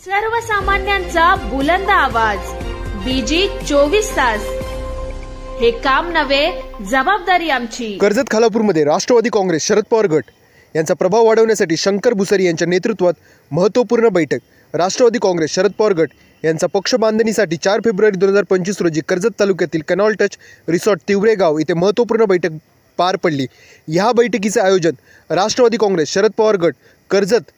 सर्वसामान्यांचा बुलंद आवाज, बीजी 24 तास. हे काम नव्हे, जबाबदारी आमची. कर्जत खालापूरमध्ये राष्ट्रवादी काँग्रेस शरद पवार गट यांचा प्रभाव वाढवण्यासाठी शंकर भुसारी यांच्या नेतृत्वात महत्त्वपूर्ण बैठक. राष्ट्रवादी काँग्रेस शरद पवार गट यांचा पक्ष बांधणीसाठी 4 फेब्रुवारी 2025 रोजी कर्जत तालुक्यातील कॅनॉल टच रिसॉर्ट तिवरेगाव येथे महत्त्वपूर्ण बैठक पार पडली. ह्या बैठकीचे आयोजन राष्ट्रवादी काँग्रेस शरद पवार गट कर्जत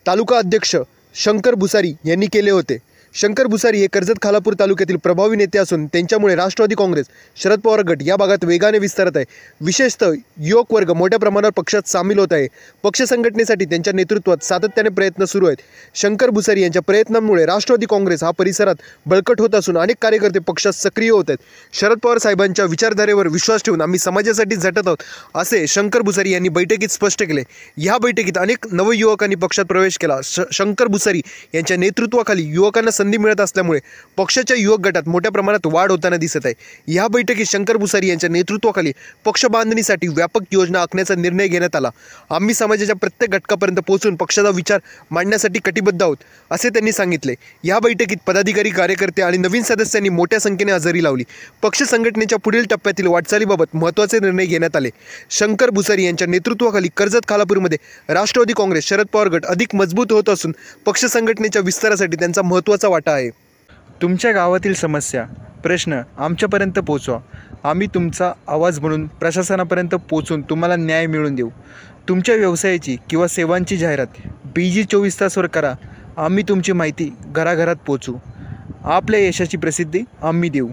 तालुका अध्यक्ष शंकर भुसारी यांनी केले होते. शंकर भुसारी हे कर्जत खालापूर तालुक्यातील प्रभावी नेते असून त्यांच्यामुळे राष्ट्रवादी काँग्रेस शरद पवार गट या भागात वेगाने विस्तारत आहे. विशेषतः युवक वर्ग मोठ्या प्रमाणावर पक्षात सामील होत आहे. पक्ष संघटनेसाठी त्यांच्या नेतृत्वात सातत्याने प्रयत्न सुरू आहेत. शंकर भुसारी यांच्या प्रयत्नांमुळे राष्ट्रवादी काँग्रेस हा परिसरात बळकट होत असून अनेक कार्यकर्ते पक्षात सक्रिय होत आहेत. शरद पवार साहेबांच्या विचारधारेवर विश्वास ठेवून आम्ही समाजासाठी झटत आहोत असे शंकर भुसारी यांनी बैठकीत स्पष्ट केले. या बैठकीत अनेक नवयुवकांनी पक्षात प्रवेश केला. शंकर भुसारी यांच्या नेतृत्वाखाली युवकांना संधी मिळत असल्यामुळे पक्षाच्या युवक गटात मोठ्या प्रमाणात वाढ होताना दिसत आहे. या बैठकीत शंकर भुसारी यांच्या नेतृत्वाखाली पक्ष बांधणीसाठी व्यापक योजना आखण्याचा निर्णय घेण्यात आला. आम्ही समाजाच्या प्रत्येक घटकापर्यंत पोहोचून पक्षाचा विचार मांडण्यासाठी कटिबद्ध आहोत असे त्यांनी सांगितले. या बैठकीत पदाधिकारी, कार्यकर्ते आणि नवीन सदस्यांनी मोठ्या संख्येने हजेरी लावली. पक्ष संघटनेच्या पुढील टप्प्यातील वाटचालीबाबत महत्त्वाचे निर्णय घेण्यात आले. शंकर भुसारी यांच्या नेतृत्वाखाली कर्जत खालापूरमध्ये राष्ट्रवादी काँग्रेस शरद पवार गट अधिक मजबूत होत असून पक्ष संघटनेच्या विस्तारासाठी त्यांचा महत्त्वाचा वाटा आहे. तुमच्या गावातील समस्या, प्रश्न आमच्यापर्यंत पोहोचवा. आम्ही तुमचा आवाज बनून प्रशासनापर्यंत पोहोचून तुम्हाला न्याय मिळवून देऊ. तुमच्या व्यवसायाची किंवा सेवांची जाहिरात बीजी 24 तासवर करा. आम्ही तुमची माहिती घराघरात पोहोचू. आपल्या यशाची प्रसिद्धी आम्ही देऊ.